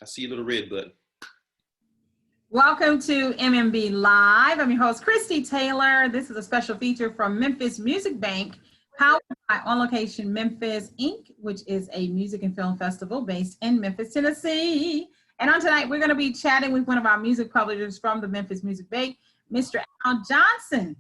I see a little red button. Welcome to MMB Live. I'm your host, Christy Taylor. This is a special feature from Memphis Music Bank, powered by On Location Memphis, Inc., which is a music and film festival based in Memphis, Tennessee. And on tonight, we're going to be chatting with one of our music publishers from the Memphis Music Bank, Mr. Al Johnson.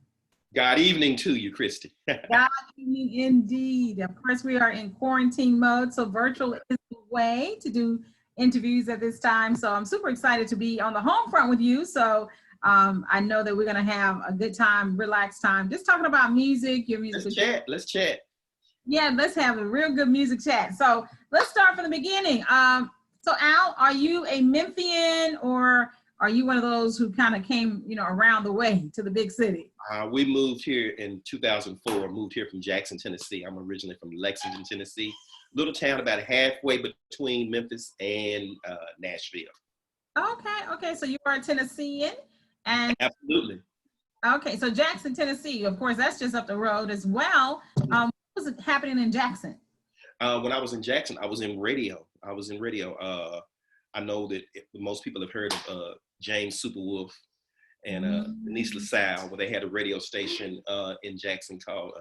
God evening to you, Christy. God evening indeed. Of course, we are in quarantine mode, so virtual is the way to do interviews at this time. So I'm super excited to be on the home front with you. So I know that we're going to have a good time, relaxed time, just talking about music, your music. Let's chat. Yeah, let's have a real good music chat. So let's start from the beginning. So Al, are you a Memphian, or are you one of those who kind of came, around the way to the big city? We moved here in 2004, moved here from Jackson, Tennessee. I'm originally from Lexington, Tennessee. Little town about halfway between Memphis and Nashville. Okay. So you are a Tennessean, and absolutely. Okay, so Jackson, Tennessee, of course, that's just up the road as well. What was happening in Jackson? When I was in Jackson, I was in radio. I know that most people have heard of James Superwolf and Denise LaSalle, where they had a radio station in Jackson called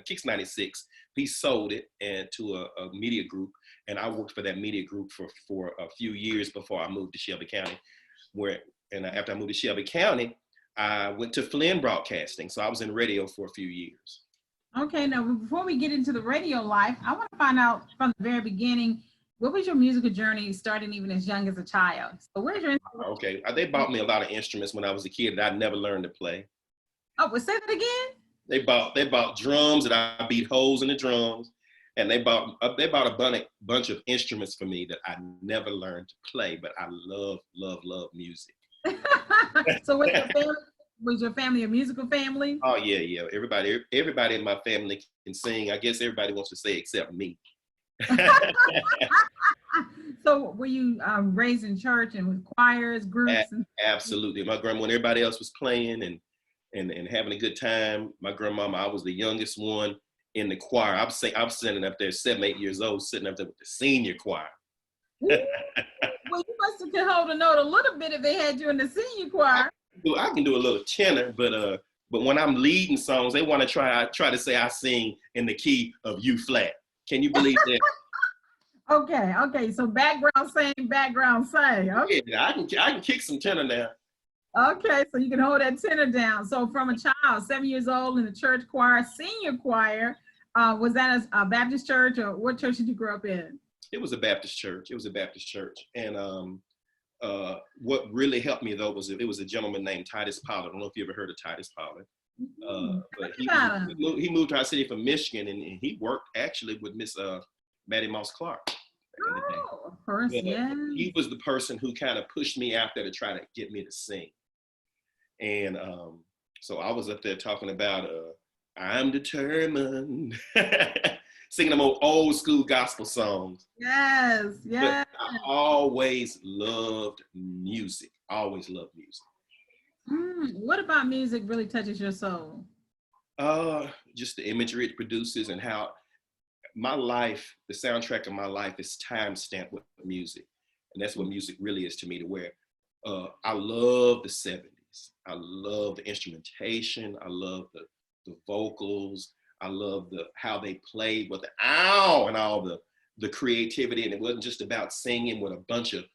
Kicks 96. He sold it to a media group, and I worked for that media group for a few years before I moved to Shelby County. After I moved to Shelby County, I went to Flynn Broadcasting, so I was in radio for a few years. Okay, now before we get into the radio life, I want to find out from the very beginning, what was your musical journey starting even as young as a child? So where's your inspiration? Okay, they bought me a lot of instruments when I was a kid that I never learned to play. Oh, well, say that again? They bought drums that I beat holes in the drums, and they bought a bunch of instruments for me that I never learned to play, but I love music. So was your family a musical family? Oh yeah. Everybody in my family can sing. I guess everybody wants to say except me. So were you raised in church and with choirs, groups? Absolutely. My grandma, when everybody else was playing and having a good time, my grandmama, I was the youngest one in the choir. I was sitting up there 7, 8 years old, sitting up there with the senior choir. Well, you must have could hold a note a little bit if they had you in the senior choir. I can do a little tenor, but when I'm leading songs, they want to try to say I sing in the key of U flat. Can you believe that? Okay. So background sing. Okay. Yeah, I can kick some tenor now. Okay, so you can hold that tenor down. So from a child, 7 years old in the church choir, senior choir, was that a Baptist church, or what church did you grow up in? It was a Baptist church. And what really helped me though was it was a gentleman named Titus Pollard. I don't know if you ever heard of Titus Pollard. But he moved to our city from Michigan, and he worked actually with Miss Maddie Moss Clark. Oh, of course, yeah. He was the person who kind of pushed me out there to try to get me to sing. And so I was up there talking about I'm determined, singing them old school gospel songs. Yes. But I always loved music. What about music really touches your soul? Just the imagery it produces, and how my life, the soundtrack of my life, is time-stamped with music. And that's what music really is to me, to where I love the 70s. I love the instrumentation. I love the vocals. I love how they played with the ow and all the creativity. And it wasn't just about singing with a bunch of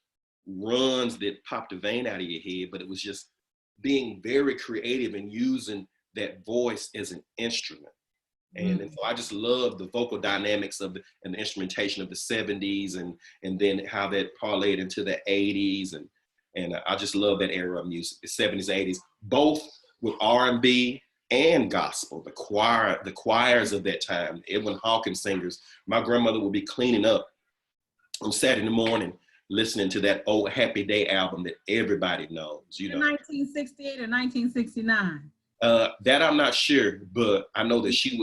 runs that popped the vein out of your head, but it was just being very creative and using that voice as an instrument. And so I just love the vocal dynamics and the instrumentation of the 70s, and then how that parlayed into the 80s. And I just love that era of music, the 70s, 80s, both with R&B and gospel. The choirs of that time, Edwin Hawkins singers. My grandmother would be cleaning up on Saturday morning, listening to that old Happy Day album that everybody knows. 1968 or 1969? That I'm not sure, but I know that she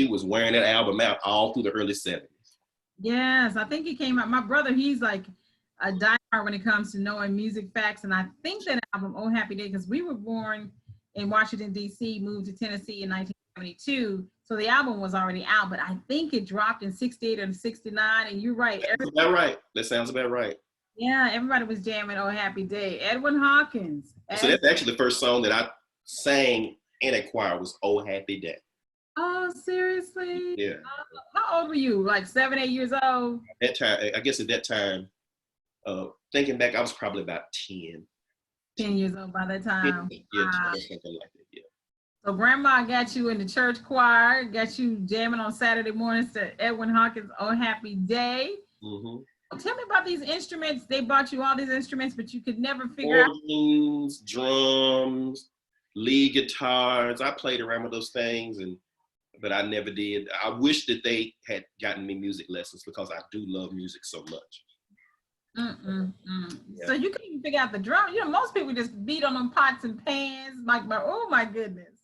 was wearing that album out all through the early 70s. Yes, I think it came out. My brother, he's like a diehard when it comes to knowing music facts, and I think that album, Oh Happy Day, because we were born in Washington, D.C., moved to Tennessee in 1972, so the album was already out, but I think it dropped in 68 or 69, and you're right. That's about right. That sounds about right. Yeah, everybody was jamming "Oh Happy Day." Edwin Hawkins. So that's actually the first song that I sang in a choir was "Oh Happy Day." Oh, seriously? Yeah. How old were you? Like 7, 8 years old? That time, I guess at that time, thinking back, I was probably about 10. 10 years old by that time. Yeah, Wow. something like that. Yeah. So grandma got you in the church choir, got you jamming on Saturday mornings to Edwin Hawkins' "Oh Happy Day." Mm-hmm. Tell me about these instruments. They bought you all these instruments, but you could never figure out. Organs, drums, lead guitars. I played around with those things, but I never did. I wish that they had gotten me music lessons because I do love music so much. So you couldn't even figure out the drum. You know, most people just beat on them pots and pans. Like, oh my goodness.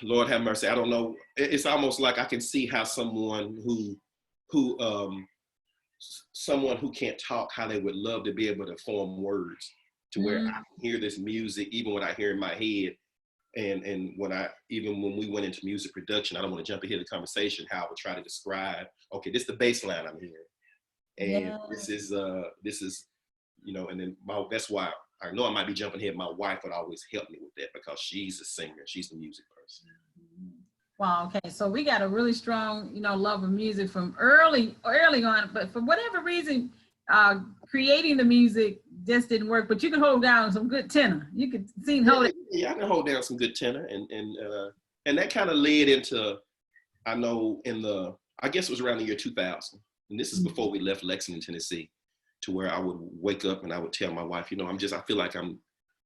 Lord have mercy. I don't know. It's almost like I can see how someone who can't talk, how they would love to be able to form words to where I can hear this music, even when I hear in my head. And when we went into music production, I don't want to jump ahead of the conversation, how I would try to describe, okay, this is the bass line I'm hearing. And this is, and then that's why I know I might be jumping ahead. My wife would always help me with that because she's a singer, she's the music person. Wow. Okay. So we got a really strong, love of music from early on, but for whatever reason, creating the music just didn't work, but you can hold down some good tenor. You could hold it. Yeah, I can hold down some good tenor. And that kind of led into, I guess it was around the year 2000. And this is before we left Lexington, Tennessee, to where I would wake up and I would tell my wife, I feel like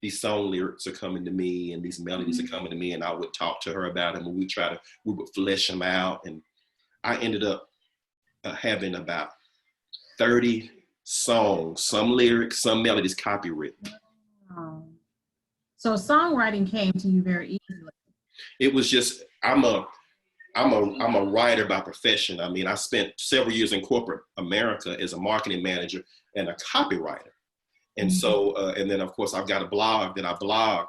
these song lyrics are coming to me and these melodies are coming to me, and I would talk to her about them and we would flesh them out. And I ended up having about 30 songs, some lyrics, some melodies copywritten. Wow. So songwriting came to you very easily. It was just, I'm a writer by profession. I mean, I spent several years in corporate America as a marketing manager and a copywriter. And so, and then of course I've got a blog that I blog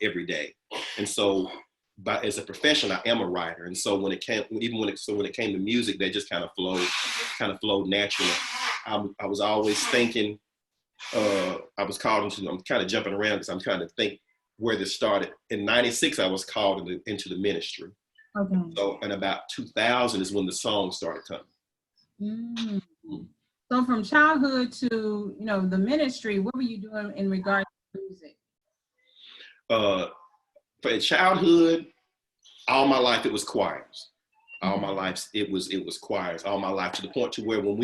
every day. And so, as a profession, I am a writer. And so when it came to music, they just kind of flowed naturally. I was always thinking, I'm kind of jumping around because I'm trying to think where this started. In '96, I was called into the ministry. Okay. So in about 2000 is when the song started coming. So from childhood to, the ministry, what were you doing in regards to music? For childhood, all my life it was choirs. All my life it was choirs. All my life, to the point to where when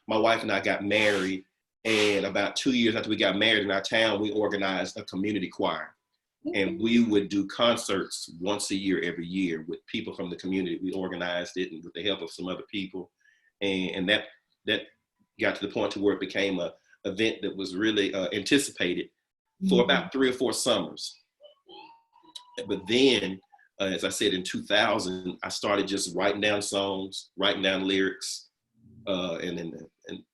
my wife and I got married, and about 2 years after we got married in our town, we organized a community choir. And we would do concerts once a year, every year, with people from the community. We organized it, and with the help of some other people, and that got to the point to where it became an event that was really anticipated for about 3 or 4 summers. But then, as I said, in 2000, I started just writing down songs, writing down lyrics, and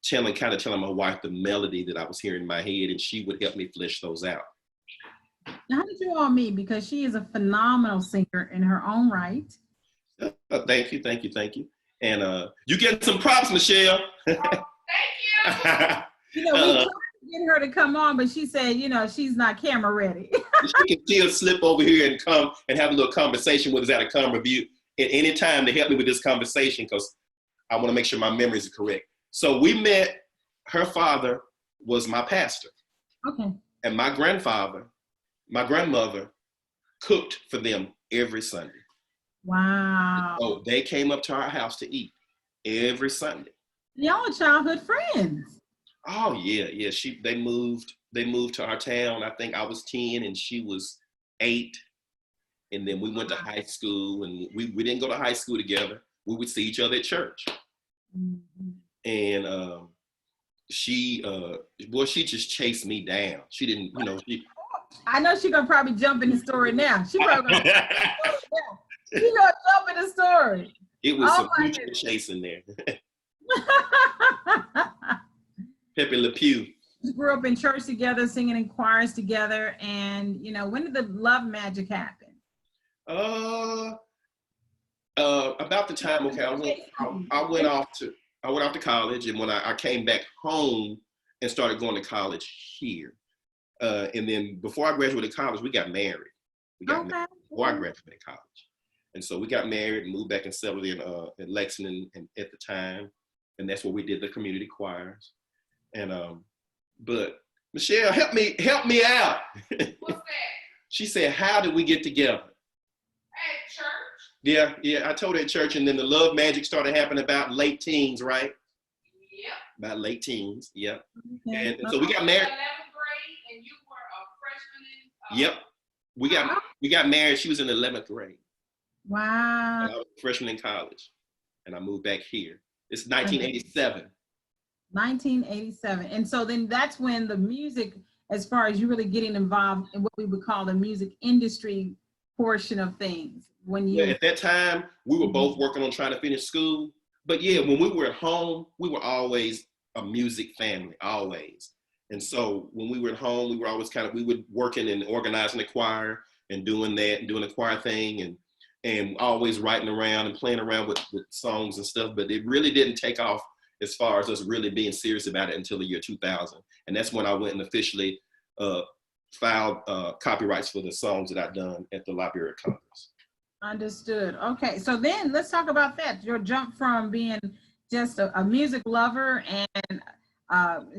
telling my wife the melody that I was hearing in my head, and she would help me flesh those out. Now, how did you all meet? Because she is a phenomenal singer in her own right. Thank you. And you getting some props, Michelle. Thank you. We tried to get her to come on, but she said, she's not camera ready. She can still slip over here and come and have a little conversation with us at a camera view at any time to help me with this conversation, because I want to make sure my memories are correct. So we met, her father was my pastor. Okay. And my grandmother cooked for them every Sunday. Wow. So they came up to our house to eat every Sunday. Y'all are childhood friends. Oh yeah. They moved to our town. I think I was 10 and she was 8. And then we went to high school, and we didn't go to high school together. We would see each other at church. And she just chased me down. She didn't, I know she's gonna probably jump in the story now. She probably gonna jump in the story. It was some future chasing there. Pepe Le Pew. We grew up in church together, singing in choirs together, and when did the love magic happen? About the time, okay, I went off to college, and when I came back home, and started going to college here. And then before I graduated college, we got married. We got married before I graduated college. And so we got married and moved back and settled in Lexington at the time. And that's where we did the community choirs. And but Michelle, help me out. What's that? She said, how did we get together? At church? Yeah, I told her at church, and then the love magic started happening about late teens, right? Yep. About late teens, yep. Okay. And so we got married. 11th grade, and you were a freshman in. Yep. We got married. She was in the 11th grade. Wow. And I was a freshman in college, and I moved back here. It's 1987. 1987. And so then that's when the music, as far as you really getting involved in what we would call the music industry portion of things. When you at that time, we were both working on trying to finish school. But yeah, when we were at home, we were always a music family, always. And so when we were at home, we were always we were working and organizing the choir and doing that and doing the choir thing and always writing around and playing around with songs and stuff. But it really didn't take off as far as us really being serious about it until the year 2000. And that's when I went and officially filed copyrights for the songs that I'd done at the Library of Congress. Understood. Okay, so then let's talk about that. Your jump from being just a music lover and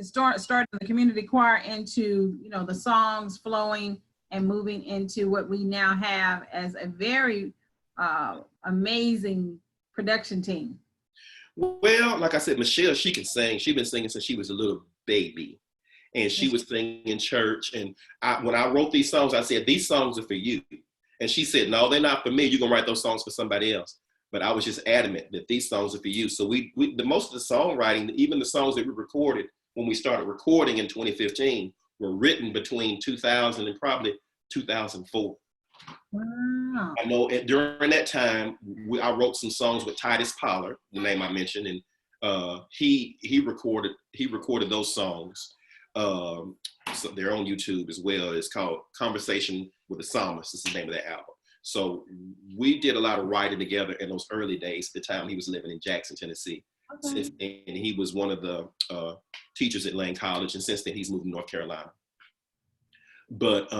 starting the community choir into, you know, the songs flowing and moving into what we now have as a very amazing production team. Well, like I said, Michelle, she can sing. She's been singing since she was a little baby. And she was singing in church. And when I wrote these songs, I said, these songs are for you. And she said, no, they're not for me. You're going to write those songs for somebody else. But I was just adamant that these songs are for you. So the most of the songwriting, even the songs that we recorded when we started recording in 2015, were written between 2000 and probably 2004. Wow. I know during that time, I wrote some songs with Titus Pollard, the name I mentioned, and he recorded those songs. So they're on YouTube as well. It's called Conversation with the Psalmist. It's the name of that album. So we did a lot of writing together in those early days, the time he was living in Jackson, Tennessee. Okay. And he was one of the teachers at Lane College, and since then he's moved to North Carolina. But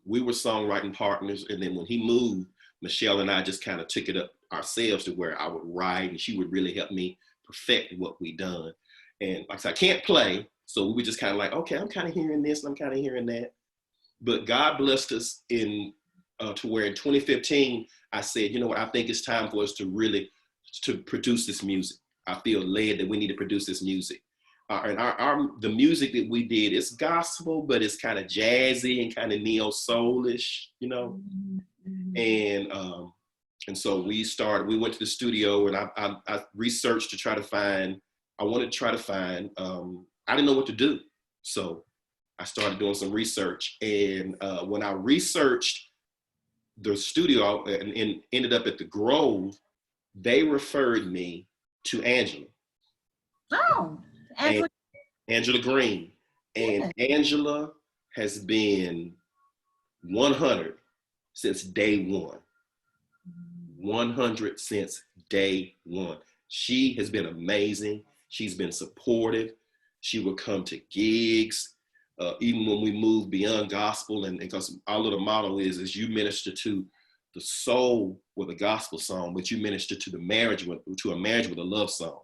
we were songwriting partners, and then when he moved, Michelle and I just kind of took it up ourselves to where I would write, and she would really help me perfect what we done. And like I said, I can't play, so we were just kind of like, okay, I'm kind of hearing this, and I'm kind of hearing that. But God blessed us to where in 2015, I said, you know what, I think it's time for us to really produce this music. I feel led that we need to produce this music. And the music that we did, it's gospel, but it's kind of jazzy and kind of neo-soulish, you know. Mm-hmm. And so we went to the studio, and I researched to try to find, I didn't know what to do. So I started doing some research. And when I researched the studio and ended up at the Grove, they referred me to Angela. Oh, Angela Green. And Angela has been 100 since day one. 100 since day one. She has been amazing. She's been supportive. She would come to gigs, even when we moved beyond gospel, and because our little motto is you minister to the soul with a gospel song, but you minister to a marriage with a love song.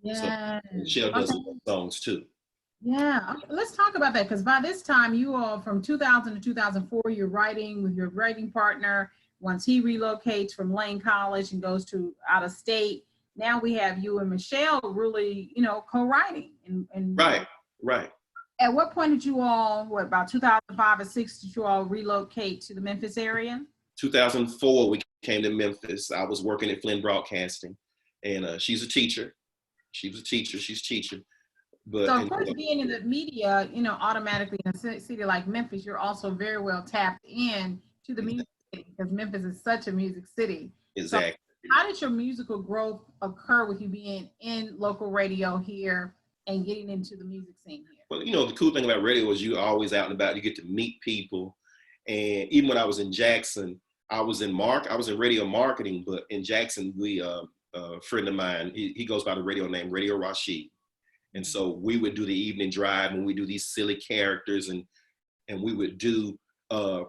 Yeah. So Michelle does love songs too. Yeah, let's talk about that, because by this time you all, from 2000 to 2004, you're writing with your writing partner. Once he relocates from Lane College and goes to out of state, now we have you and Michelle really, you know, co-writing. And Right. At what point did you all, about 2005 or 6, did you all relocate to the Memphis area? 2004, we came to Memphis. I was working at Flynn Broadcasting, and she's a teacher. She's teaching. But, so of course, being in the media, you know, automatically in a city like Memphis, you're also very well tapped in to the music city, because Memphis is such a music city. Exactly. So how did your musical growth occur with you being in local radio here and getting into the music scene here? Well, you know, the cool thing about radio is you're always out and about. You get to meet people. And even when I was in Jackson, I was in radio marketing, but in Jackson, a friend of mine, he goes by the radio name Radio Rashid. And so we would do the evening drive, and we do these silly characters, and we would do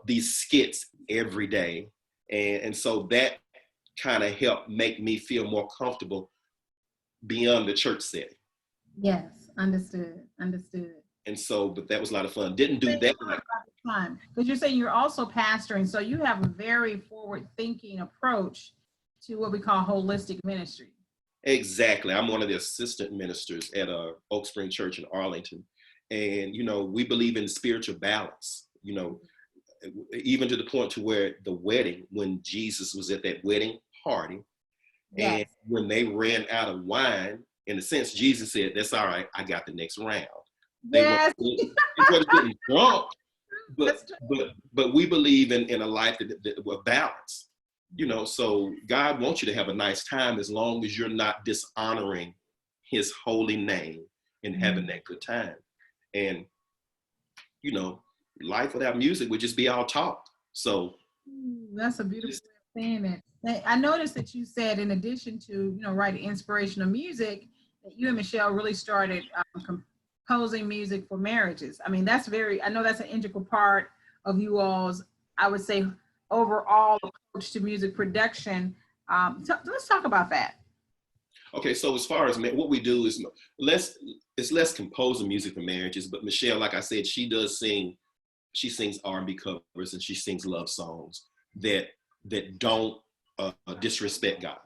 these skits every day. And so that kind of helped make me feel more comfortable beyond the church setting. Yes, understood. And so, but that was a lot of fun. Didn't do that like time, because you're saying you're also pastoring, so you have a very forward-thinking approach to what we call holistic ministry. Exactly. I'm one of the assistant ministers at Oak Spring Church in Arlington. And, we believe in spiritual balance, even to the point to where the wedding, when Jesus was at that wedding party, Yes. and when they ran out of wine, in a sense, Jesus said, that's all right, I got the next round. They weren't getting drunk, but we believe in a life that with balance. So God wants you to have a nice time as long as you're not dishonoring his holy name and having that good time. And, life without music would just be all talk. So that's a beautiful way of saying it. I noticed that you said, in addition to, writing inspirational music, that you and Michelle really started composing music for marriages. I mean, I know that's an integral part of you all's, I would say, overall approach to music production. Let's talk about that. Okay, so as far as what we do is less composing music for marriages, but Michelle, like I said, she sings R&B covers, and she sings love songs that don't disrespect God.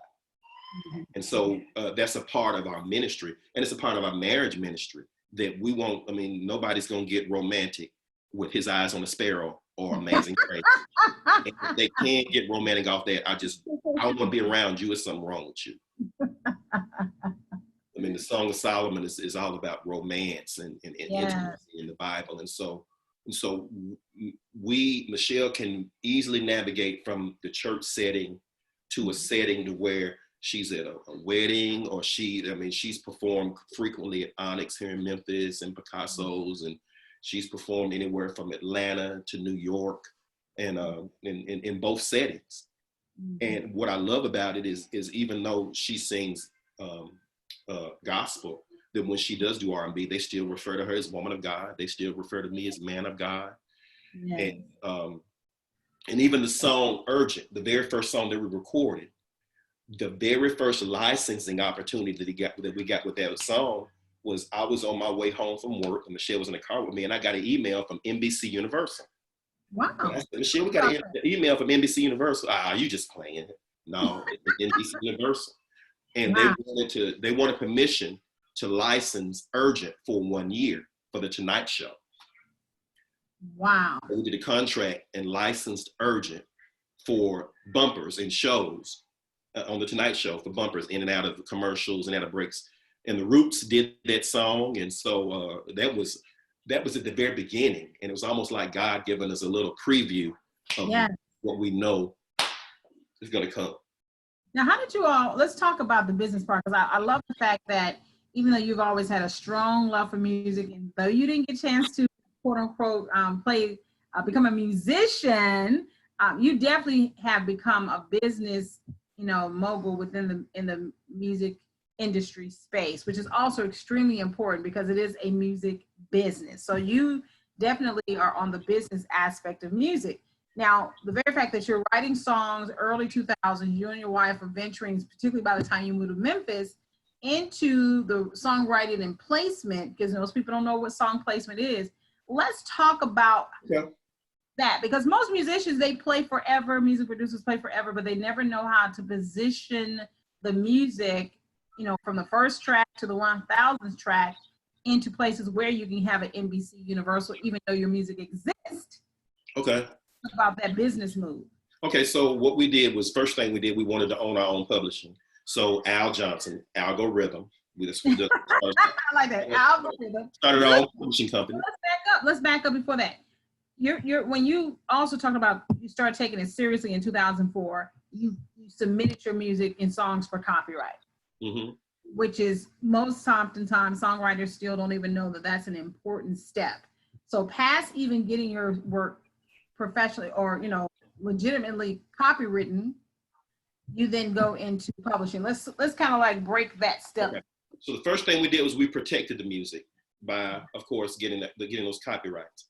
And so that's a part of our ministry, and it's a part of our marriage ministry that we won't, nobody's going to get romantic with His Eyes on a Sparrow or Amazing Grace. And if they can't get romantic off that, I don't want to be around you. There's something wrong with you. The Song of Solomon is all about romance and intimacy in the Bible. And so Michelle can easily navigate from the church setting to a setting to where she's at a wedding, or she's performed frequently at Onyx here in Memphis and Picasso's, and she's performed anywhere from Atlanta to New York, and in both settings. And what I love about it is even though she sings gospel, that when she does do R&B, they still refer to her as woman of God. They still refer to me as man of God. Yes. And even the song Urgent, the very first song that we recorded, the very first licensing opportunity that we got with that song was, I was on my way home from work, and Michelle was in the car with me, and I got an email from NBC Universal. Wow. I said, Michelle, we got an email from NBC Universal. You just playing. No, it's NBC Universal. And wow. they wanted permission to license Urgent for 1 year for the Tonight Show. Wow. We did a contract and licensed Urgent for bumpers and shows on the Tonight Show, for bumpers in and out of commercials and out of breaks. And the Roots did that song. And so that was at the very beginning. And it was almost like God giving us a little preview of what we know is going to come. Now, how did you all, let's talk about the business part, because I love the fact that even though you've always had a strong love for music, and though you didn't get a chance to, quote unquote, become a musician, you definitely have become a business, mogul in the music industry space, which is also extremely important because it is a music business. So you definitely are on the business aspect of music. Now, the very fact that you're writing songs early 2000s, you and your wife are venturing, particularly by the time you moved to Memphis, into the songwriting and placement, because most people don't know what song placement is. Let's talk about that, because most musicians, they play forever, music producers play forever, but they never know how to position the music, from the first track to the 1000th track into places where you can have an NBC Universal, even though your music exists. Okay. About that business move. Okay, so what we did was, first thing we did, we wanted to own our own publishing. So Al Johnson, Algorithm, I like that. Algorithm started our own publishing company. Let's back up before that. When you also talked about, you started taking it seriously in 2004, you submitted your music in songs for copyright, which is most oftentimes songwriters still don't even know that that's an important step. So past even getting your work professionally or legitimately copywritten, you then go into publishing. Let's kind of like break that step So the first thing we did was we protected the music by, of course, getting those copyrights.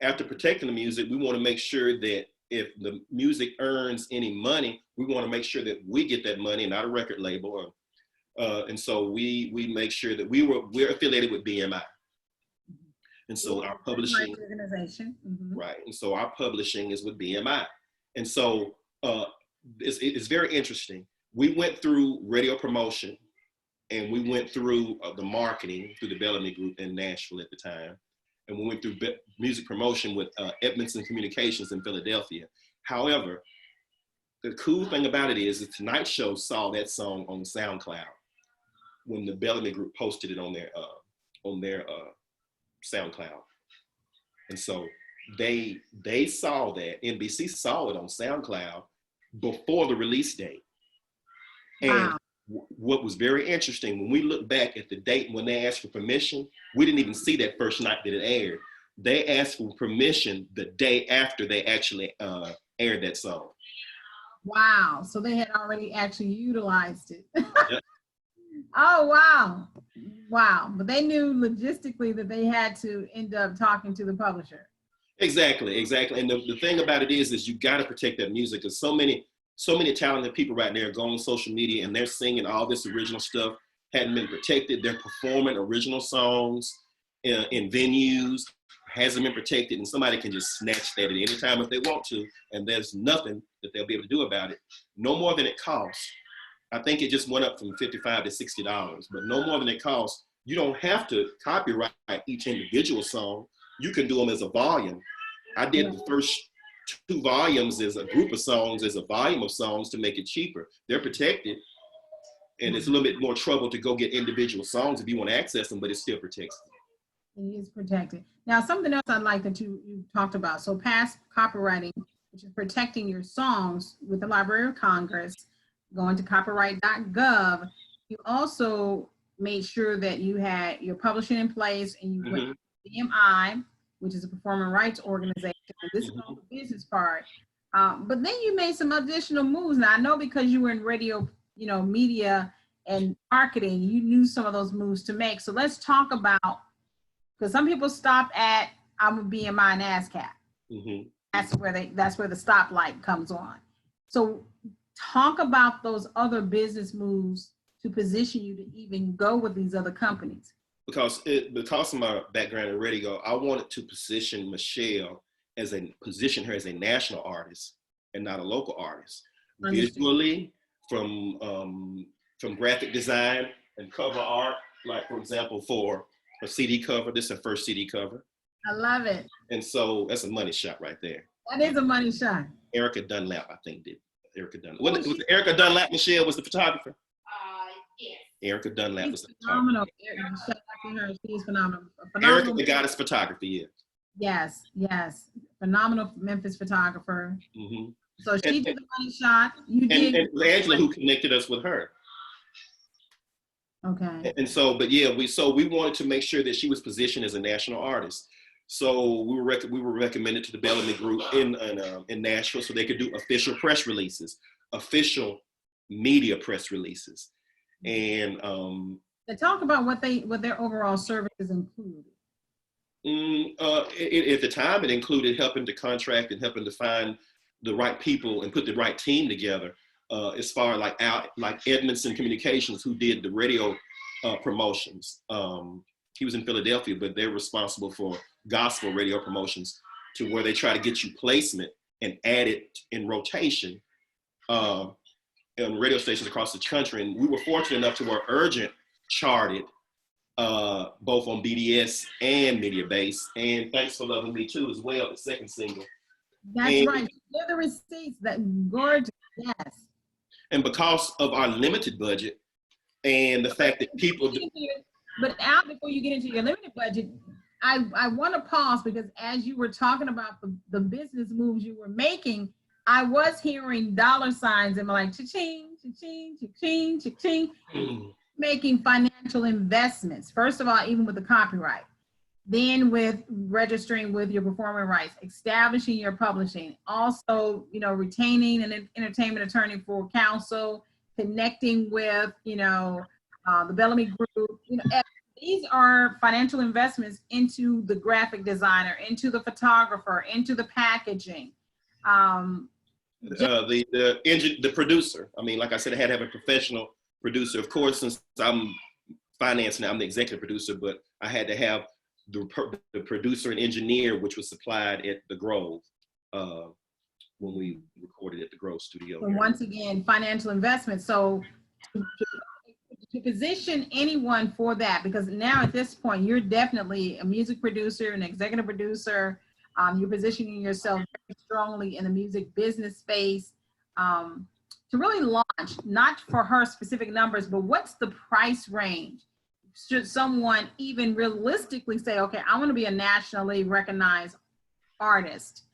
After protecting the music, we want to make sure that if the music earns any money, we want to make sure that we get that money, not a record label. And so we make sure that we're affiliated with BMI. And so our publishing organization, right? And so our publishing is with BMI. And so it's very interesting. We went through radio promotion, and we went through the marketing through the Bellamy Group in Nashville at the time, and we went through music promotion with Edmondson Communications in Philadelphia. However, the cool thing about it is the Tonight Show saw that song on SoundCloud when the Bellamy Group posted it on their SoundCloud. And so they saw that, NBC saw it on SoundCloud before the release date. And wow. What was very interesting, when we look back at the date when they asked for permission, we didn't even see that first night that it aired. They asked for permission the day after they actually aired that song. Wow, so they had already actually utilized it. Yep. Oh, wow. Wow, but they knew logistically that they had to end up talking to the publisher. Exactly. And the thing about it is you got to protect that music, because so many talented people right there go on social media and they're singing all this original stuff, hadn't been protected. They're performing original songs in venues, hasn't been protected, and somebody can just snatch that at any time if they want to, and there's nothing that they'll be able to do about it. No more than it costs. I think it just went up from $55 to $60, but no more than it costs. You don't have to copyright each individual song. You can do them as a volume. I did the first 2 volumes as a group of songs, as a volume of songs to make it cheaper. They're protected, and it's a little bit more trouble to go get individual songs if you want to access them, but it still protects them. It is protected. Now, something else I'd like that you talked about. So past copywriting, which is protecting your songs with the Library of Congress, going to copyright.gov, you also made sure that you had your publishing in place, and you went to BMI, which is a performing rights organization. This is all the business part. But then you made some additional moves. Now, I know because you were in radio, media and marketing, you knew some of those moves to make. So let's talk about, because some people stop at, I'm a BMI and ASCAP. Mm-hmm. That's where the stoplight comes on. So talk about those other business moves to position you to even go with these other companies. Because of my background in radio, I wanted to position Michelle as her as a national artist and not a local artist. Understood. Visually, from graphic design and cover art, like for example, for a CD cover, this is her first CD cover. I love it. And so that's a money shot right there. That is a money shot. Erica Dunlap, I think, did. Erica Dunlap. Was Erica Dunlap, Michelle, was the photographer? Yes. Erica Dunlap was the phenomenal. photographer. Shout out to her. She's phenomenal. Erica, the goddess photography, yeah. Yes. Phenomenal Memphis photographer. Mm-hmm. So she did the money shot. You did. And Angela, who connected us with her. Okay. And so, but yeah, we wanted to make sure that she was positioned as a national artist. So we were recommended to the Bellamy Group in Nashville, so they could do official press releases, official media press releases, and They talk about what their overall services include. At the time, it included helping to contract and helping to find the right people and put the right team together. As far like Edmondson Communications, who did the radio promotions. He was in Philadelphia, but they're responsible for gospel radio promotions, to where they try to get you placement and add it in rotation on radio stations across the country. And we were fortunate enough to where Urgent charted both on BDS and Media Base, and Thanks for Loving Me Too as well, the second single. That's right. They're the receipts. That gorgeous. Yes. And because of our limited budget and the fact that people do. But Al, before you get into your limited budget, I want to pause, because as you were talking about the business moves you were making, I was hearing dollar signs and like cha-ching, cha-ching, cha-ching, cha-ching, making financial investments. First of all, even with the copyright, then with registering with your performing rights, establishing your publishing, also, retaining an entertainment attorney for counsel, connecting with, the Bellamy Group. These are financial investments into the graphic designer, into the photographer, into the packaging. The producer. I mean, like I said, I had to have a professional producer. Of course, since I'm financing, I'm the executive producer, but I had to have the producer and engineer, which was supplied at the Grove when we recorded at the Grove studio. And once again, financial investment. So to position anyone for that, because now at this point, you're definitely a music producer, an executive producer. You're positioning yourself very strongly in the music business space to really launch, not for her specific numbers, but what's the price range? Should someone even realistically say, okay, I want to be a nationally recognized artist?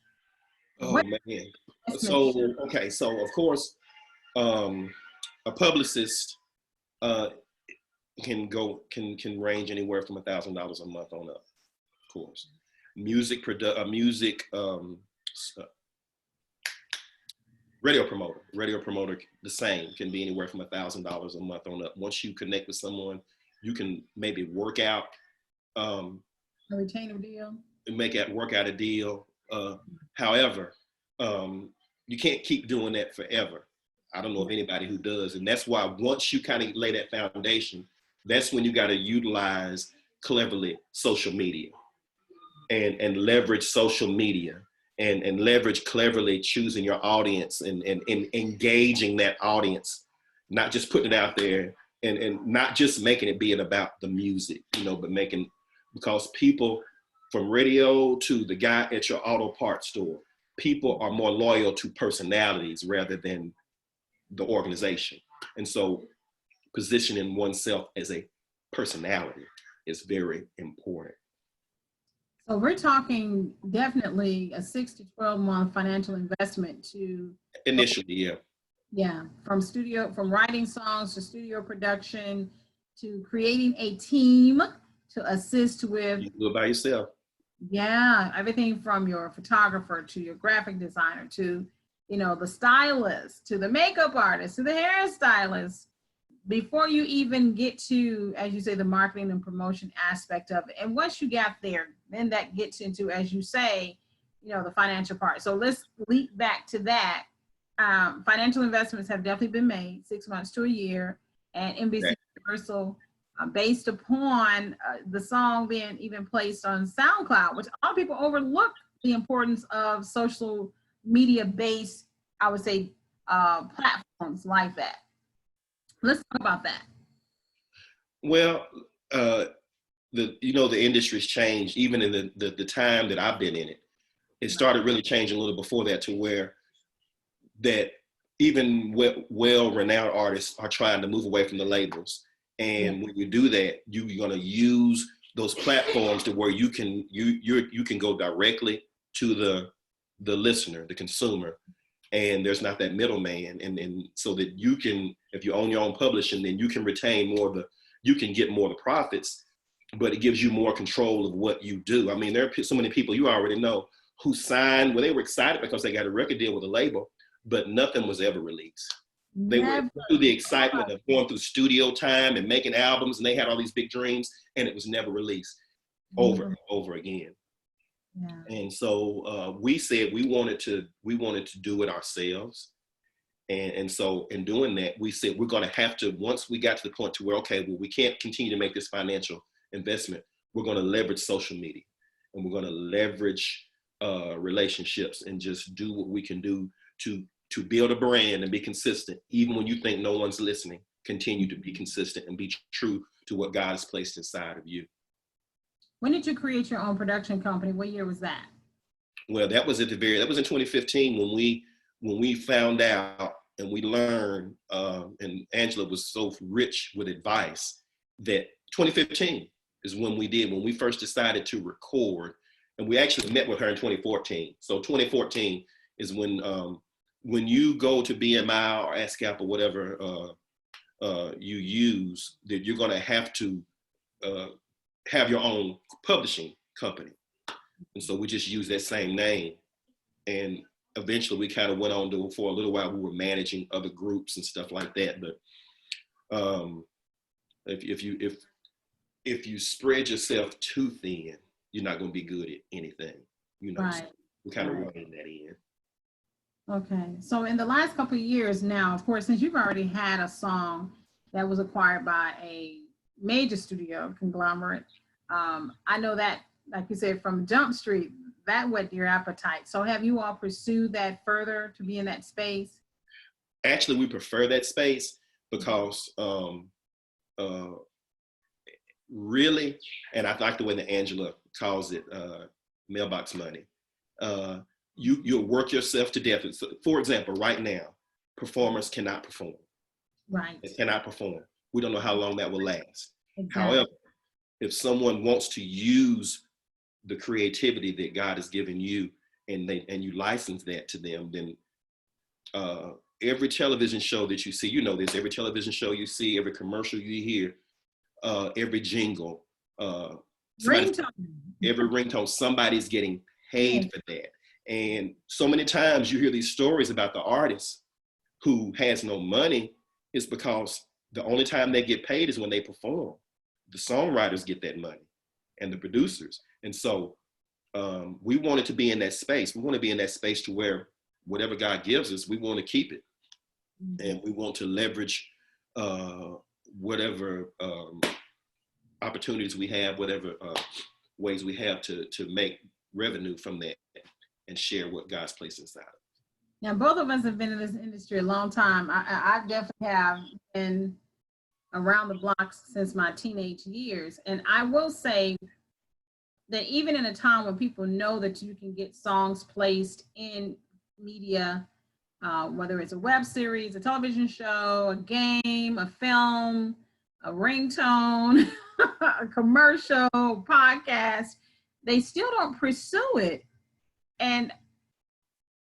Oh, man. So of course, a publicist can range anywhere from $1,000 a month on up, of course. Radio promoter, the same, can be anywhere from $1,000 a month on up. Once you connect with someone, you can maybe work out a retainer deal, work out a deal. However, you can't keep doing that forever. I don't know of anybody who does. And that's why once you kind of lay that foundation, that's when you got to utilize cleverly social media and leverage social media and leverage cleverly choosing your audience and engaging that audience, not just putting it out there and not just making it being about the music, but because people from radio to the guy at your auto parts store, people are more loyal to personalities rather than the organization. And so positioning oneself as a personality is very important. So we're talking definitely a 6 to 12 month financial investment to initially, yeah. Yeah, from writing songs to studio production to creating a team to assist with. You do it by yourself. Yeah, everything from your photographer to your graphic designer to, the stylist to the makeup artist to the hairstylist, before you even get to, as you say, the marketing and promotion aspect of it. And once you got there, then that gets into, as you say, the financial part. So let's leap back to that. Financial investments have definitely been made, 6 months to a year, and NBC Universal, based upon the song being even placed on SoundCloud, which a lot of people overlook the importance of social media-based, I would say, platforms like that. Let's talk about that. Well, the industry's changed. Even in the time that I've been in it, it started really changing a little before that, to where that even well-renowned artists are trying to move away from the labels. And when you do that, you're going to use those platforms to where you can go directly to the listener, the consumer, and there's not that middleman. And so that you can, if you own your own publishing, then you can retain you can get more of the profits, but it gives you more control of what you do. I mean, there are so many people you already know who signed, they were excited because they got a record deal with a label, but nothing was ever released. They went through the excitement of going through studio time and making albums, and they had all these big dreams, and it was never released over and over again. Yeah. And so we said we wanted to do it ourselves. And so in doing that, we said we're going to have to, once we got to the point to where, okay, well, we can't continue to make this financial investment, we're going to leverage social media, and we're going to leverage relationships and just do what we can do to build a brand and be consistent. Even when you think no one's listening, continue to be consistent and be true to what God has placed inside of you. When did you create your own production company? What year was that? Well, that was in 2015 when we found out and we learned, and Angela was so rich with advice, that 2015 is when we first decided to record. And we actually met with her in 2014. So 2014 is when you go to BMI or ASCAP or whatever you use, that you're going to have to have your own publishing company. And so we just use that same name. And eventually we kind of went on to, for a little while, we were managing other groups and stuff like that. But If you spread yourself too thin, you're not going to be good at anything. You know, so Right. we kind of Right. running that in. Okay. So in the last couple of years now, of course, since you've already had a song that was acquired by a major studio conglomerate, I know that, like you said, from Jump Street, that whet your appetite. So have you all pursued that further to be in that space? Actually, we prefer that space because really, and I like the way that Angela calls it, mailbox money. You'll work yourself to death. So, for example, right now, performers cannot perform. Right. They cannot perform. We don't know how long that will last. Exactly. However, if someone wants to use the creativity that God has given you and you license that to them, then every television show that you see, you know this, every television show you see, every commercial you hear, every jingle, Ringtone. every ringtone, somebody's getting paid for that. And so many times you hear these stories about the artist who has no money. It's because the only time they get paid is when they perform. The songwriters get that money and the producers. And so we wanted to be in that space. We want to be in that space to where whatever God gives us, we want to keep it. And we want to leverage whatever opportunities we have, whatever ways we have to make revenue from that and share what God's placed inside of us. Now, both of us have been in this industry a long time. I definitely have been around the block since my teenage years. And I will say that even in a time when people know that you can get songs placed in media, whether it's a web series, a television show, a game, a film, a ringtone, a commercial, podcast, they still don't pursue it. And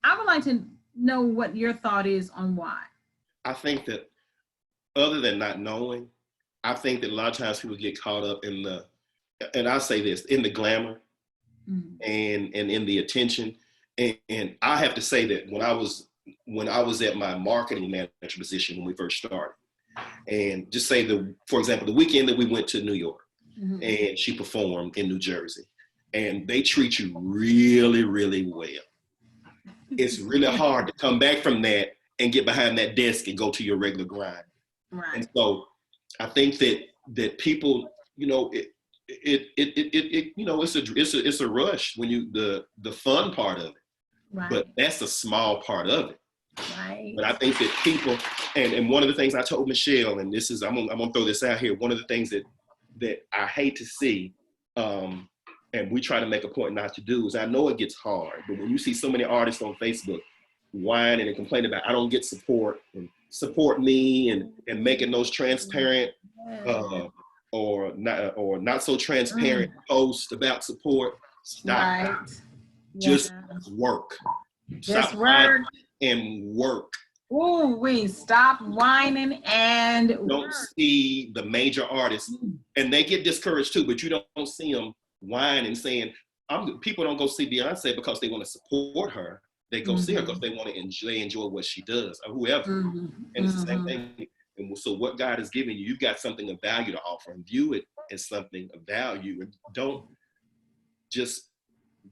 I would like to know what your thought is on why. I think that other than not knowing, I think that a lot of times people get caught up in the, and I say this, in the glamour and in the attention. And I have to say that when I was at my marketing manager position when we first started, and just say for example, the weekend that we went to New York and she performed in New Jersey, and they treat you really, really well. It's really hard to come back from that and get behind that desk and go to your regular grind. Right. And so I think that people, you know, it's a rush when you the fun part of it. Right. But that's a small part of it. Right. But I think that people, and one of the things I told Michelle, and this is, I'm gonna throw this out here. One of the things that I hate to see, and we try to make a point not to do, is I know it gets hard, but when you see so many artists on Facebook whining and complaining about I don't get support and support me and making those transparent or not so transparent posts about support, stop. Right. Just work. Just Stop work. And work. Ooh, we stop whining and Don't work. see the major artists, and they get discouraged too, but you don't see them whine and saying, people don't go see Beyonce because they want to support her. They go see her because they want to enjoy what she does, or whoever. And it's the same thing. And so what God has given you, you've got something of value to offer, and view it as something of value. And don't just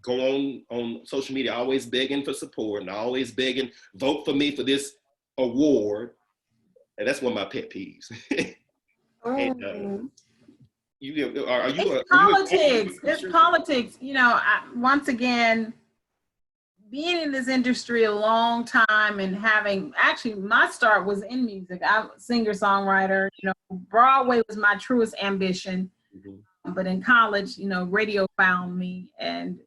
go on social media always begging for support and always begging, vote for me for this award. And that's one of my pet peeves. And, it's politics. It's politics. You know, once again, being in this industry a long time and actually my start was in music. I'm a singer-songwriter. You know, Broadway was my truest ambition. But in college, you know, radio found me and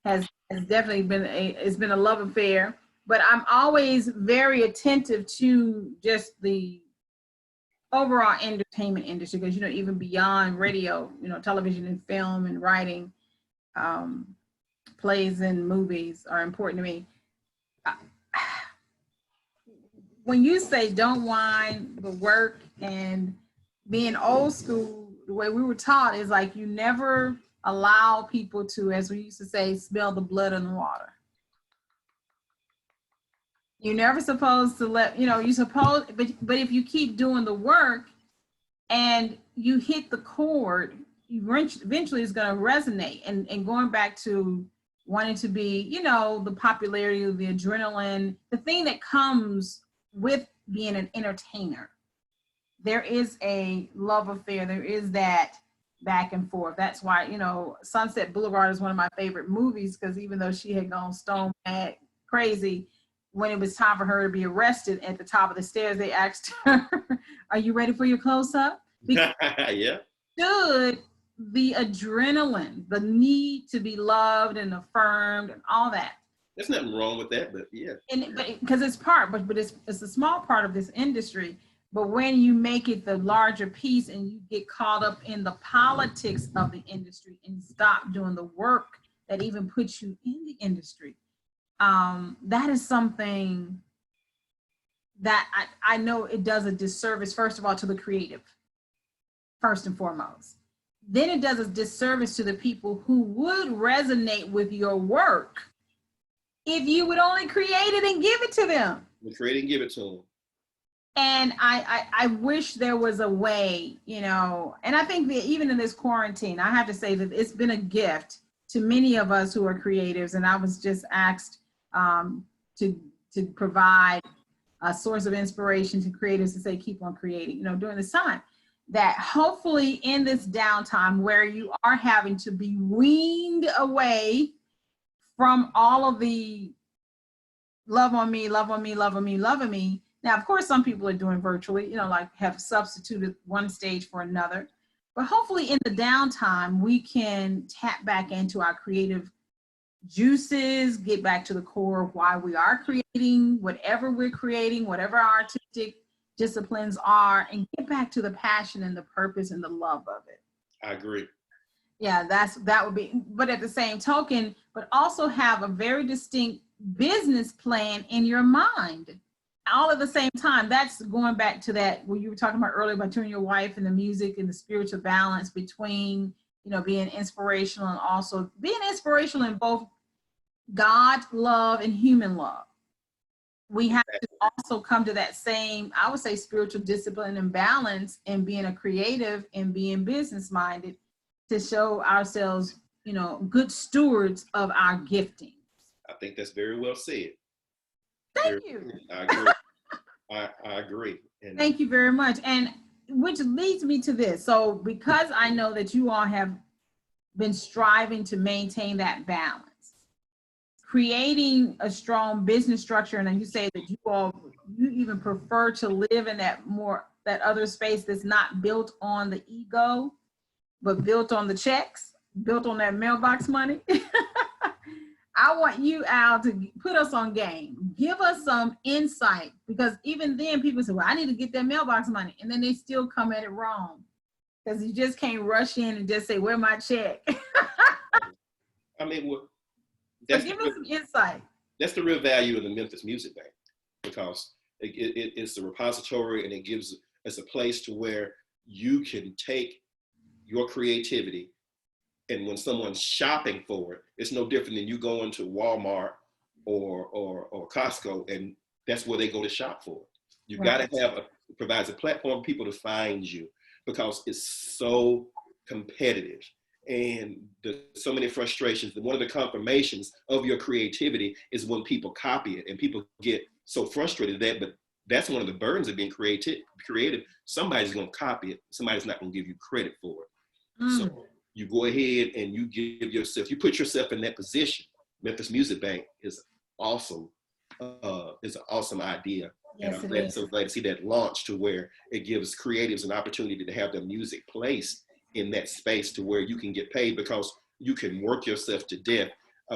has definitely been it's been a love affair. But I'm always very attentive to just the overall entertainment industry, because, you know, even beyond radio, you know, television and film and writing, plays and movies are important to me. When you say don't whine, but work, and being old school, the way we were taught is like you never allow people to, as we used to say, smell the blood in the water. You're never supposed to let, you know, but if you keep doing the work, and you hit the chord, eventually it's going to resonate. And going back to wanting to be, you know, the popularity, the adrenaline, the thing that comes with being an entertainer. There is a love affair. There is that back and forth. That's why, you know, Sunset Boulevard is one of my favorite movies, because even though she had gone stone mad crazy, when it was time for her to be arrested at the top of the stairs, they asked her, "Are you ready for your close-up?" Because Yeah. stood the adrenaline, the need to be loved and affirmed and all that. There's nothing wrong with that, but yeah. And but because it's part, but it's a small part of this industry. But when you make it the larger piece and you get caught up in the politics of the industry and stop doing the work that even puts you in the industry, that is something that I know it does a disservice, first of all, to the creative, first and foremost. Then it does a disservice to the people who would resonate with your work if you would only create it and give it to them. Create and give it to them. And I wish there was a way, you know, and I think that even in this quarantine, I have to say that it's been a gift to many of us who are creatives. And I was just asked to provide a source of inspiration to creatives to say, keep on creating, you know, during this time. That hopefully in this downtime where you are having to be weaned away from all of the love on me, love on me, love on me, love on me. Now, of course, some people are doing virtually, you know, like have substituted one stage for another. But hopefully in the downtime, we can tap back into our creative juices, get back to the core of why we are creating, whatever we're creating, whatever our artistic disciplines are, and get back to the passion and the purpose and the love of it. I agree. Yeah, that would be, but at the same token, but also have a very distinct business plan in your mind. All at the same time. That's going back to that what you were talking about earlier about you and your wife and the music and the spiritual balance between, you know, being inspirational and also being inspirational in both God love and human love. We have to also come to that same, I would say, spiritual discipline and balance in being a creative and being business minded to show ourselves, you know, good stewards of our gifting. I think that's very well said. Thank you. I agree. I agree. And thank you very much. And which leads me to this. So because I know that you all have been striving to maintain that balance, creating a strong business structure, and then you say that you even prefer to live in that other space that's not built on the ego, but built on the checks, built on that mailbox money. I want you, Al, to put us on game. Give us some insight, because even then people say, well, I need to get that mailbox money. And then they still come at it wrong, because you just can't rush in and just say, where's my check? I mean, well, give us some insight. That's the real value of the Memphis Music Bank, because it's a repository, and it's a place to where you can take your creativity. And when someone's shopping for it, it's no different than you going to Walmart or Costco, and that's where they go to shop for. You got to provides a platform for people to find you, because it's so competitive and there's so many frustrations. And one of the confirmations of your creativity is when people copy it, and people get so frustrated but that's one of the burdens of being creative. Somebody's going to copy it. Somebody's not going to give you credit for it. So you go ahead and you put yourself in that position. Memphis Music Bank is awesome. It's an awesome idea. Yes, and I'm so glad to see that launch, to where it gives creatives an opportunity to have their music placed in that space to where you can get paid, because you can work yourself to death.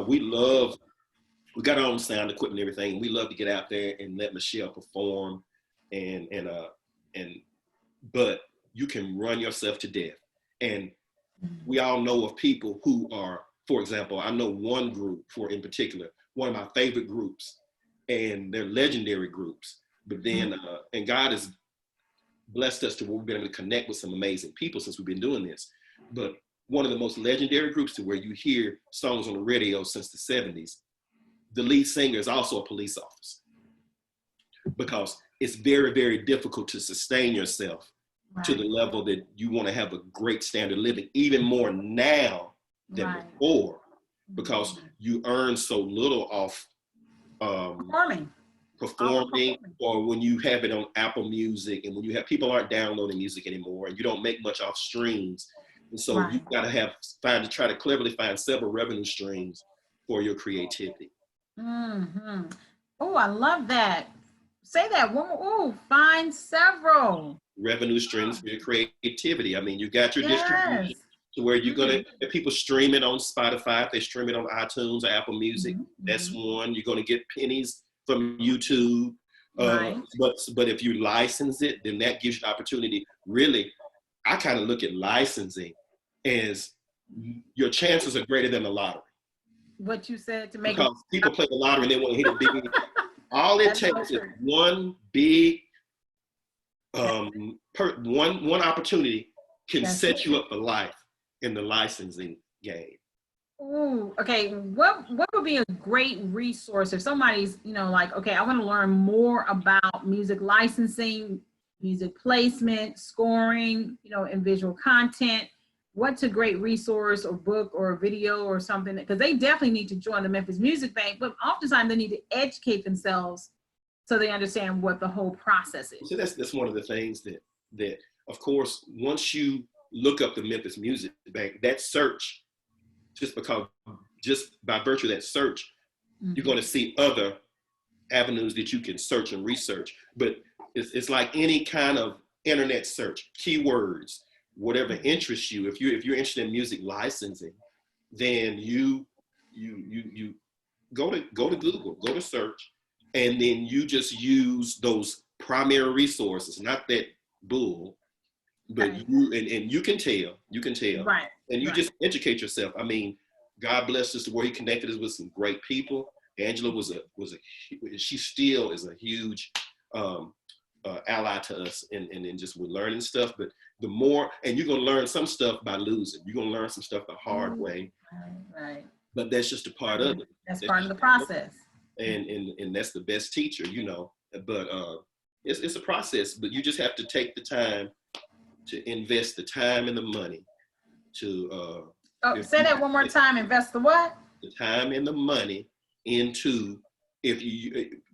We got our own sound equipment and everything. We love to get out there and let Michelle perform but you can run yourself to death. And we all know of people who are, for example, I know one group in particular, one of my favorite groups, and they're legendary groups. But then, and God has blessed us to where we've been able to connect with some amazing people since we've been doing this. But one of the most legendary groups, to where you hear songs on the radio since the 70s, the lead singer is also a police officer, because it's very, very difficult to sustain yourself to the level that you want to have a great standard of living, even more now than before, because you earn so little off performing, or when you have it on Apple Music, and when you have people aren't downloading music anymore, and you don't make much off streams, and so you got to try to cleverly find several revenue streams for your creativity. Oh, I love that. Say that one more. Oh, find several revenue streams for your creativity. I mean, you got your distribution to where you're gonna, if people stream it on Spotify, if they stream it on iTunes or Apple Music, that's one. You're gonna get pennies from YouTube. But if you license it, then that gives you the opportunity. Really, I kind of look at licensing as your chances are greater than the lottery. What you said to make, because people play the lottery and they want to hit a big. All it takes is one big one opportunity can set you up for life in the licensing game. Ooh, okay. What would be a great resource if somebody's, like, okay, I want to learn more about music licensing, music placement, scoring, and visual content. What's a great resource or book or a video or something? Because they definitely need to join the Memphis Music Bank, but oftentimes they need to educate themselves so they understand what the whole process is. So that's one of the things that of course, once you look up the Memphis Music Bank, that search, just by virtue of that search, you're going to see other avenues that you can search and research. But it's like any kind of internet search, keywords, whatever interests you. If you're interested in music licensing, then you go to Google, go to search, and then you just use those primary resources, not that bull, but you can tell, right? And you just educate yourself. I mean, God bless us to where He connected us with some great people. Angela she still is a huge ally to us, and just with learning stuff. But the more, and you're gonna learn some stuff by losing. You're gonna learn some stuff the hard way. Right. But that's just a part of it. That's part of the process. And that's the best teacher, But it's a process. But you just have to take the time to invest the time and the money to. Say that one more time. Invest the what? The time and the money into.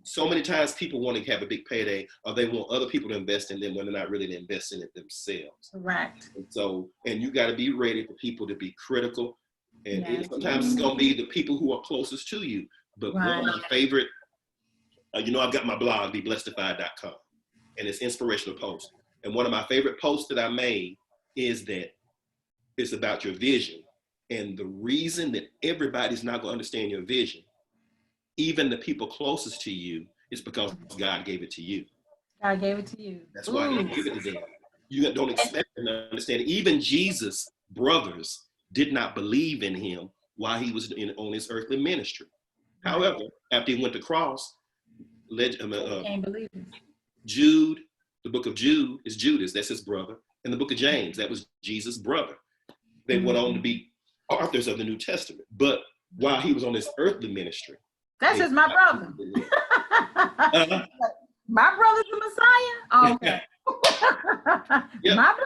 So many times people want to have a big payday, or they want other people to invest in them when they're not really investing in themselves. Correct. And you got to be ready for people to be critical. And sometimes it's going to be the people who are closest to you. But one of my favorite, I've got my blog, beblessified.com, and it's inspirational posts. And one of my favorite posts that I made is that it's about your vision. And the reason that everybody's not going to understand your vision, even the people closest to you, is because God gave it to you. God gave it to you. That's why He gave it to them. You don't expect them to understand it. Even Jesus' brothers did not believe in Him while He was on His earthly ministry. However, after He went to cross, Jude, the book of Jude is Judas, that's his brother, and the book of James, that was Jesus' brother. They went on to be authors of the New Testament. But while He was on His earthly ministry, that's just my brother. My brother's the Messiah? Oh, okay. Yeah. My brother?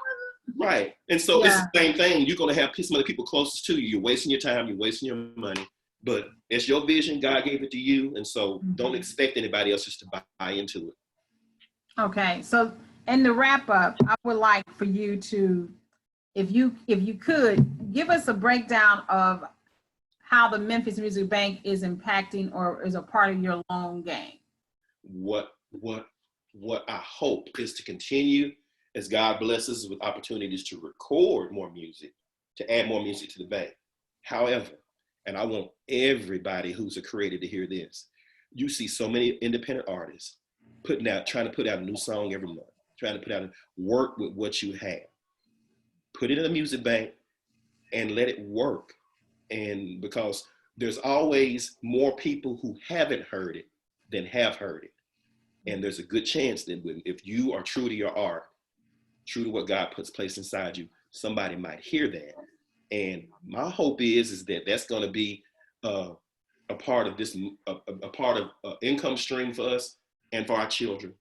Right. And so it's the same thing. You're going to have some of the people closest to you. You're wasting your time. You're wasting your money. But it's your vision. God gave it to you. And so don't expect anybody else just to buy into it. Okay. So in the wrap up, I would like for you to, if you could, give us a breakdown of how the Memphis Music Bank is impacting or is a part of your long game. What I hope is to continue, as God blesses us with opportunities to record more music, to add more music to the bank. However, and I want everybody who's a creator to hear this, you see so many independent artists trying to put out a new song every month, trying to put out work with what you have. Put it in the music bank and let it work. And because there's always more people who haven't heard it than have heard it. And there's a good chance that if you are true to your art, true to what God puts placed inside you, somebody might hear that. And my hope is that that's going to be a part of this, a part of income stream for us and for our children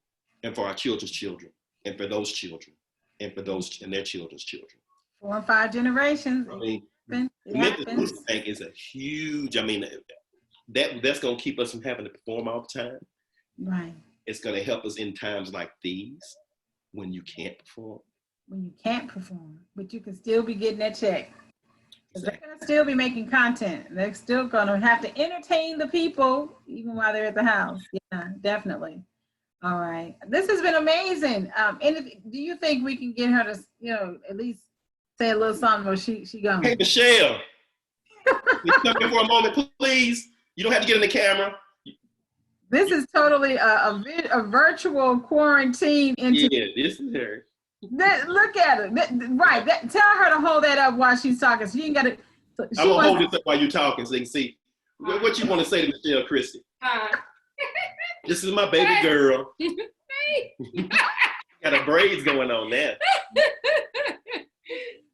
and for our children's children and for those children. and for those and their children's children. 4 and 5 generations. I mean, It the Memphis happens. Music Bank is a huge. I mean, that's gonna keep us from having to perform all the time. Right. It's gonna help us in times like these when you can't perform. When you can't perform, but you can still be getting that check. 'Cause Exactly. they're gonna still be making content. They're still gonna have to entertain the people even while they're at the house. Yeah, definitely. All right. This has been amazing. Do you think we can get her to, at least say a little something or she gone? Hey, Michelle, can you come in for a moment, please? You don't have to get in the camera. This is totally a virtual quarantine. Yeah, this is her. Look at it. Right. Tell her to hold that up while she's talking. So you ain't got to. I'm gonna hold this up while you're talking so you can see what you want to say to Michelle Christie. This is my baby girl. Got her braids going on there.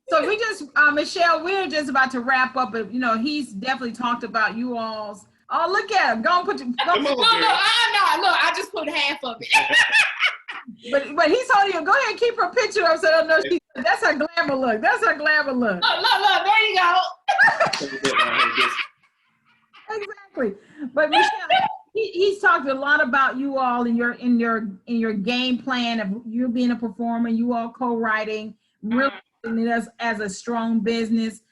So we just, Michelle, we're just about to wrap up, but he's definitely talked about you all's. Oh, look at him. Go and put your. Come on, Look, I just put half of it. But he's holding you. Go ahead and keep her picture up so they don't know that's her glamour look. That's her glamour look. Look, there you go. Exactly. But Michelle, he's talked a lot about you all in your game plan of you being a performer, you all co-writing, really as a strong business.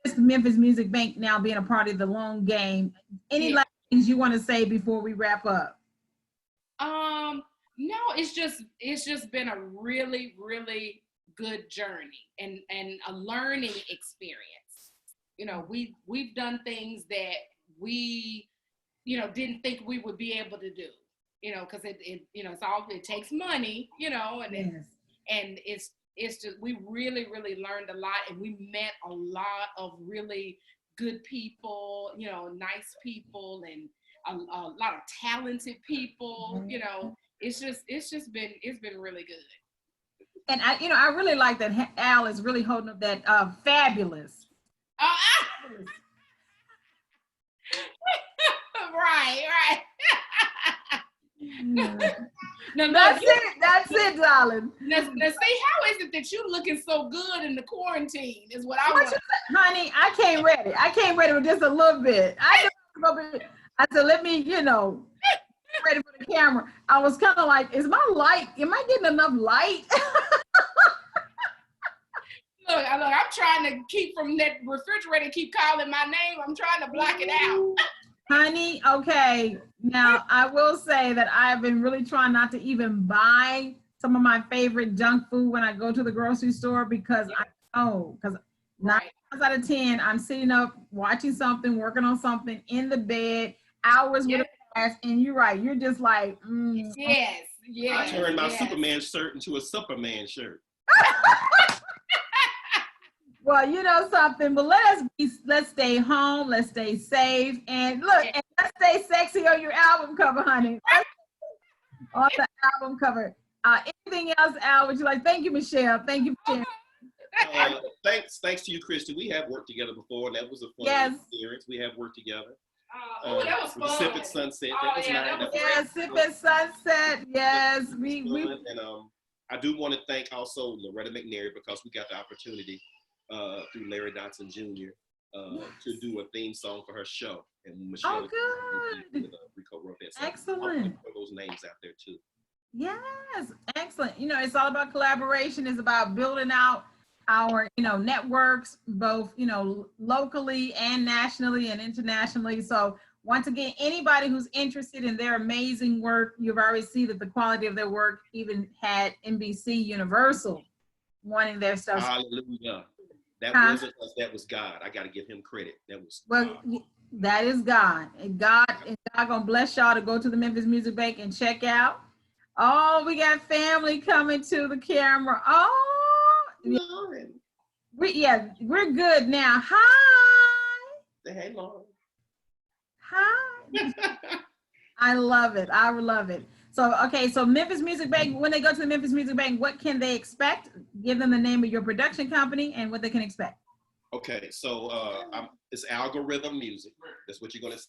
It's the Memphis Music Bank now being a part of the long game. Any last things you want to say before we wrap up? No, it's just been a really, really good journey and a learning experience. We've done things that we, didn't think we would be able to do, because it takes money, and it's just, we really, really learned a lot, and we met a lot of really good people, nice people, and a lot of talented people, it's been really good. And I really like that Al is really holding up that fabulous. Right. No, that's it, darling. Now, see, how is it that you looking so good in the quarantine? Is what I want. Honey, I came ready. With just a little bit. I said, let me, ready for the camera. I was kind of like, am I getting enough light? Look, I'm trying to keep from that refrigerator keep calling my name. I'm trying to block it out. Honey, okay. Now, I will say that I've been really trying not to even buy some of my favorite junk food when I go to the grocery store because I know, because 9 times out of 10, I'm sitting up watching something, working on something in the bed, hours with a pass, and you're right. You're just like, Yes. I turned my Superman shirt into a Superman shirt. Well, you know something, but let's stay home, let's stay safe, and look, and let's stay sexy on your album cover, honey. On the album cover. Anything else, Al? Would you like? Thank you, Michelle. Thank you, Michelle. Thanks to you, Christy. We have worked together before, and that was a fun experience. We have worked together. That was fun. Sip at Sunset. That was nice. Yeah, Sip at Sunset. Yes, we. And I do want to thank also Loretta McNary because we got the opportunity through Larry Dotson Jr. To do a theme song for her show. And Michelle Rico wrote that song. Excellent. Put those names out there too. Yes, excellent. It's all about collaboration. It's about building out our, networks, both, locally and nationally and internationally. So once again, anybody who's interested in their amazing work, you've already seen that the quality of their work even had NBC Universal wanting their stuff. Hallelujah. That wasn't us, that was God. I got to give him credit. That was God. That is God. And God gonna bless y'all to go to the Memphis Music Bank and check out. Oh, we got family coming to the camera. Oh, we're good now. Hi. Say hey, Lauren. Hi. I love it. I love it. So Memphis Music Bank, when they go to the Memphis Music Bank, what can they expect? Give them the name of your production company and what they can expect. Okay, so it's Algorithm Music. That's what you're going to see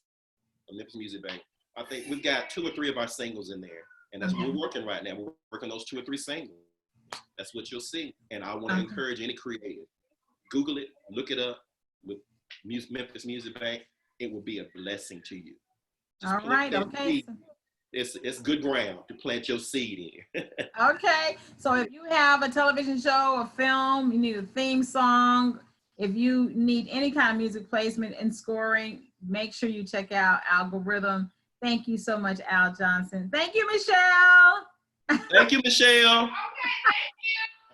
on Memphis Music Bank. I think we've got 2 or 3 of our singles in there, and that's what we're working right now. We're working those 2 or 3 singles. That's what you'll see. And I want to encourage any creative. Google it, look it up with Memphis Music Bank. It will be a blessing to you. Just all right, okay. It's good ground to plant your seed in. Okay, so if you have a television show, a film, you need a theme song, if you need any kind of music placement and scoring, make sure you check out Algorithm. Thank you so much, Al Johnson. Thank you, Michelle. Thank you, Michelle. Okay,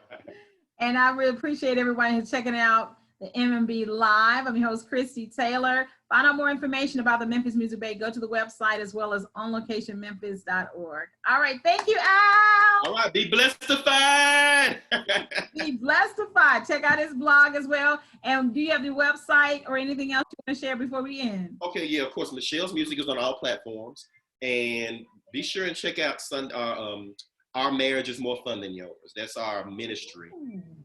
thank you. And I really appreciate everybody who's checking out the MMB Live. I'm your host, Christy Taylor. Find out more information about the Memphis Music Bank, go to the website as well as onlocationmemphis.org. All right, thank you, Al. All right, be blessed-ified. Be blessed-ified. Check out his blog as well. And do you have the website or anything else you want to share before we end? Okay, yeah, of course. Michelle's music is on all platforms. And be sure and check out Our Marriage is More Fun Than Yours. That's our ministry.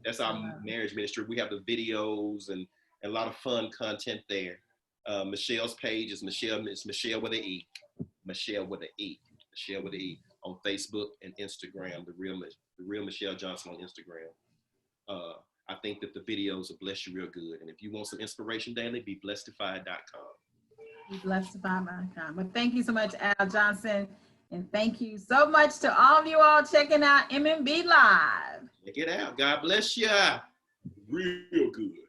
That's our marriage ministry. We have the videos and a lot of fun content there. Michelle's page is Michelle with an E. Michelle with an E. Michelle with an E on Facebook and Instagram. The real Michelle Johnson on Instagram. I think that the videos will bless you real good. And if you want some inspiration daily, be blessedified.com. Be blessedified.com. But thank you so much, Al Johnson. And thank you so much to all of you all checking out MMB Live. Check it out. God bless you. Real good.